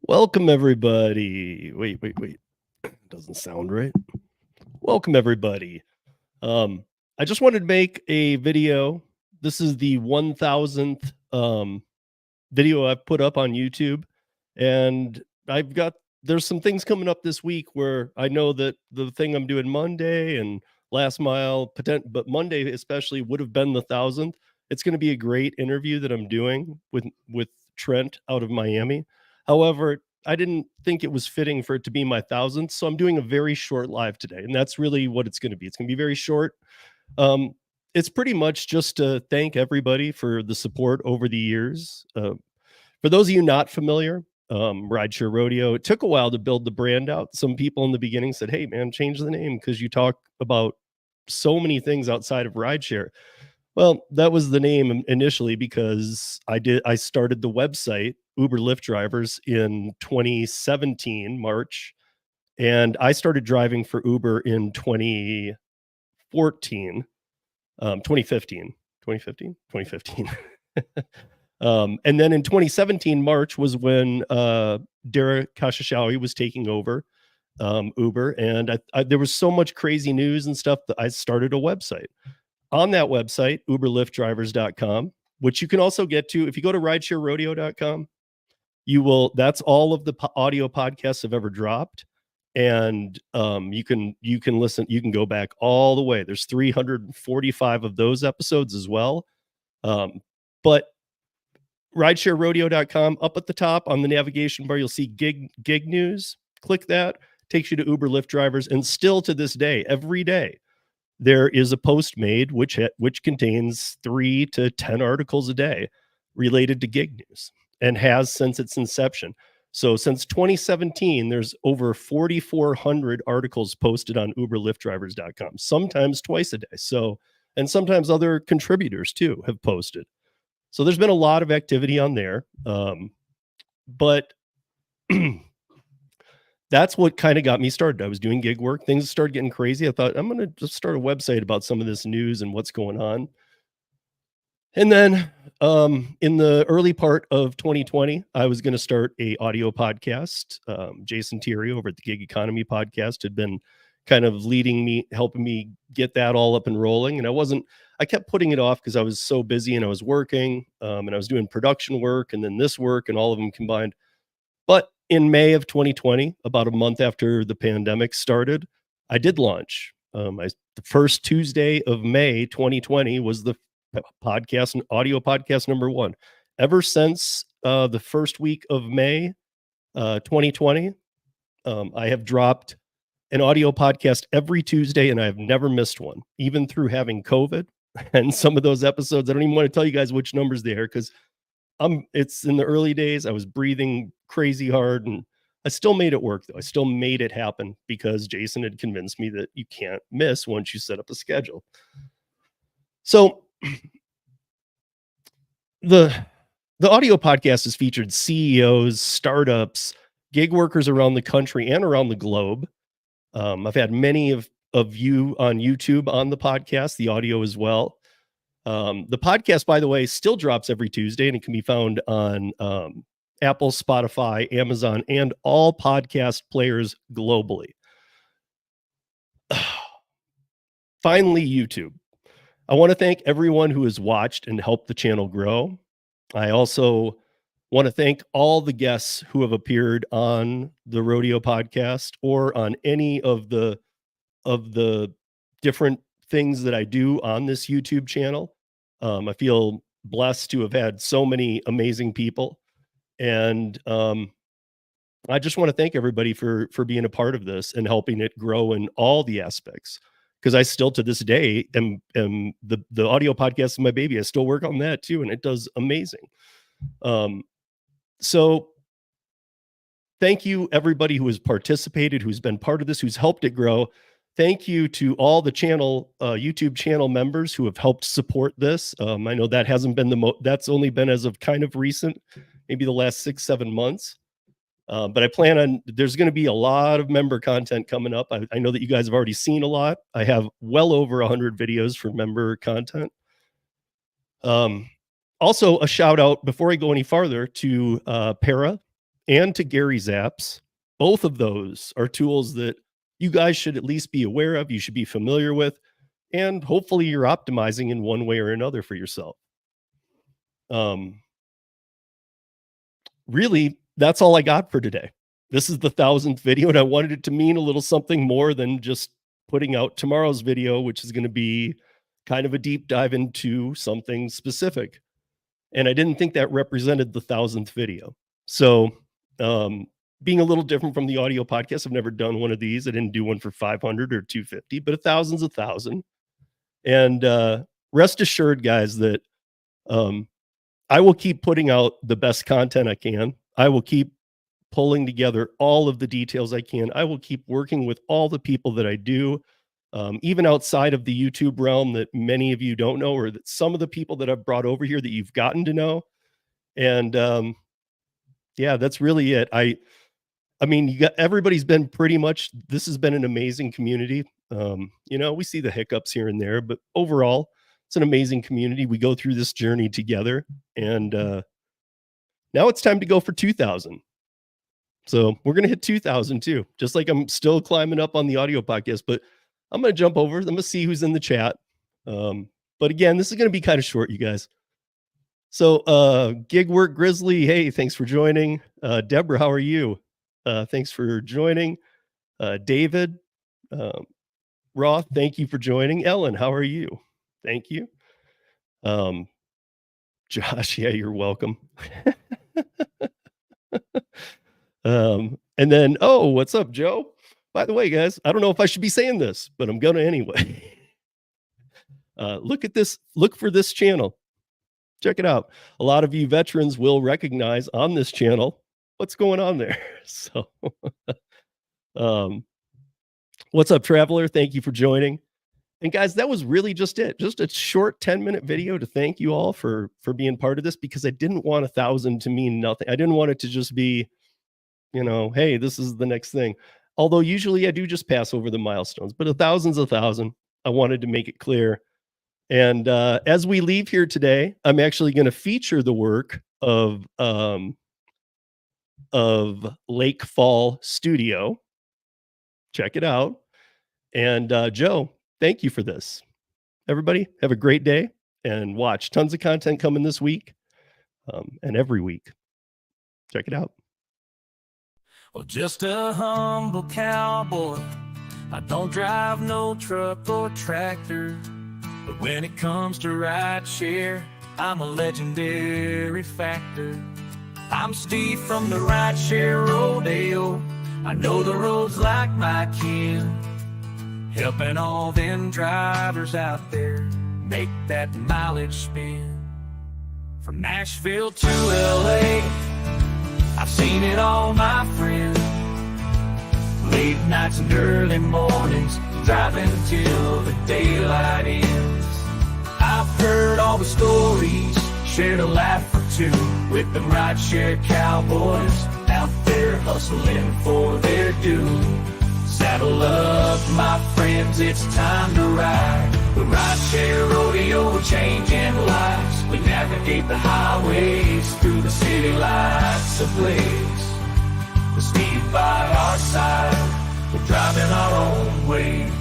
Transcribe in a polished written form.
Welcome, everybody. Wait. Doesn't sound right. Welcome, everybody. I just wanted to make a video. This is the 1000th video I've put up on YouTube. And there's some things coming up this week where I know that the thing I'm doing Monday and last mile, but Monday especially would have been the 1000th. It's going to be a great interview that I'm doing with Trent out of Miami. However, I didn't think it was fitting for it to be my 1000th, so I'm doing a very short live today, and that's really what it's going to be. It's going to be very short. It's pretty much just to thank everybody for the support over the years. For those of you not familiar, Rideshare Rodeo, it took a while to build the brand out. Some people in the beginning said, "Hey, man, change the name because you talk about so many things outside of rideshare." Well, that was the name initially because I started the website Uber Lyft Drivers in 2017 March, and I started driving for Uber in 2014, 2015, 2015, 2015. And then in 2017 March was when Derek Kashashawi was taking over Uber, and there was so much crazy news and stuff that I started a website. On that website, uberlyftdrivers.com, which you can also get to if you go to ridesharerodeo.com. That's all of the audio podcasts I've ever dropped, and you can listen. You can go back all the way. There's 345 of those episodes as well. But ridesharerodeo.com, up at the top on the navigation bar, you'll see gig news. Click that, takes you to Uber Lyft Drivers, and still to this day, every day, there is a post made which contains 3 to 10 articles a day related to gig news, and has since its inception. So since 2017, there's over 4,400 articles posted on uberlyftdrivers.com, sometimes twice a day. So, and sometimes other contributors too have posted. So there's been a lot of activity on there. But that's what kind of got me started. I was doing gig work. Things started getting crazy. I thought, I'm going to just start a website about some of this news and what's going on. And then in the early part of 2020, I was going to start a audio podcast. Jason Thierry over at the Gig Economy podcast had been kind of leading me, helping me get that all up and rolling. And I kept putting it off because I was so busy and I was working and I was doing production work and then this work and all of them combined. But in May of 2020, about a month after the pandemic started, I did launch. The first Tuesday of May 2020 was the podcast and audio podcast number 1. Ever since the first week of May 2020, I have dropped an audio podcast every Tuesday, and I have never missed one, even through having COVID. And some of those episodes, I don't even want to tell you guys which numbers they are because it's in the early days. I was breathing crazy hard, and I still made it work though. I still made it happen because Jason had convinced me that you can't miss once you set up a schedule. So the audio podcast has featured CEOs, startups, gig workers around the country and around the globe. I've had many of you on YouTube on the podcast, the audio as well. The podcast, by the way, still drops every Tuesday, and it can be found on Apple, Spotify, Amazon, and all podcast players globally. Finally, YouTube. I want to thank everyone who has watched and helped the channel grow. I also want to thank all the guests who have appeared on the Rodeo podcast or on any of the different things that I do on this YouTube channel. I feel blessed to have had so many amazing people. And I just want to thank everybody for being a part of this and helping it grow in all the aspects. Because I still to this day am the audio podcast is my baby. I still work on that too, and it does amazing. So thank you everybody who has participated, who's been part of this, who's helped it grow. Thank you to all the channel YouTube channel members who have helped support this. I know that hasn't been that's only been as of kind of recent, maybe the last 6-7 months. But I plan on, there's going to be a lot of member content coming up. I know that you guys have already seen a lot. I have well over 100 videos for member content. Also, a shout out before I go any farther to Para. and to Gary Zapps. Both of those are tools that you guys should at least be aware of, you should be familiar with, and hopefully you're optimizing in one way or another for yourself. Really, that's all I got for today. This is the 1,000th video, and I wanted it to mean a little something more than just putting out tomorrow's video, which is going to be kind of a deep dive into something specific. And I didn't think that represented the 1,000th video. So, being a little different from the audio podcast, I've never done one of these. I didn't do one for 500 or 250, but 1,000's 1,000. And rest assured, guys, that I will keep putting out the best content I can. I will keep pulling together all of the details I can. I will keep working with all the people that I do, even outside of the YouTube realm that many of you don't know, or that some of the people that I've brought over here that you've gotten to know. And yeah, that's really it. I mean, you got everybody's been pretty much, this has been an amazing community. You know, we see the hiccups here and there, but overall, it's an amazing community. We go through this journey together, and now it's time to go for 2,000. So we're going to hit 2,000 too, just like I'm still climbing up on the audio podcast, but I'm going to jump over. I'm going to see who's in the chat. But again, this is going to be kind of short, you guys. So Gig Work Grizzly, hey, thanks for joining. Deborah, how are you? Thanks for joining. David, Roth, thank you for joining. Ellen, how are you? Thank you. Josh, yeah, you're welcome. And then, oh, what's up, Joe? By the way, guys, I don't know if I should be saying this, but I'm gonna anyway. Look at this, look for this channel. Check it out. A lot of you veterans will recognize on this channel what's going on there. So what's up, Traveler? Thank you for joining. And guys, that was really just it. Just a short 10-minute video to thank you all for being part of this, because I didn't want 1,000 to mean nothing. I didn't want it to just be, you know, hey, this is the next thing. Although usually I do just pass over the milestones, but 1,000's 1,000. I wanted to make it clear. And as we leave here today, I'm actually going to feature the work of Lake Fall Studio. Check it out. And Joe, thank you for this. Everybody, have a great day, and watch tons of content coming this week and every week. Check it out. Well, just a humble cowboy. I don't drive no truck or tractor, but when it comes to rideshare, I'm a legendary factor. I'm Steve from the Rideshare Rodeo. I know the roads like my kin, helping all them drivers out there make that mileage spin. From Nashville to LA, I've seen it all, my friend. Late nights and early mornings, driving till the daylight ends. I've heard all the stories, shared a laugh or two with them rideshare cowboys out there hustling for their due. Saddle up, my friends, it's time to ride. The Rideshare Rodeo, we're changing lives. We navigate the highways through the city lights ablaze. With Steve by our side, we're driving our own way.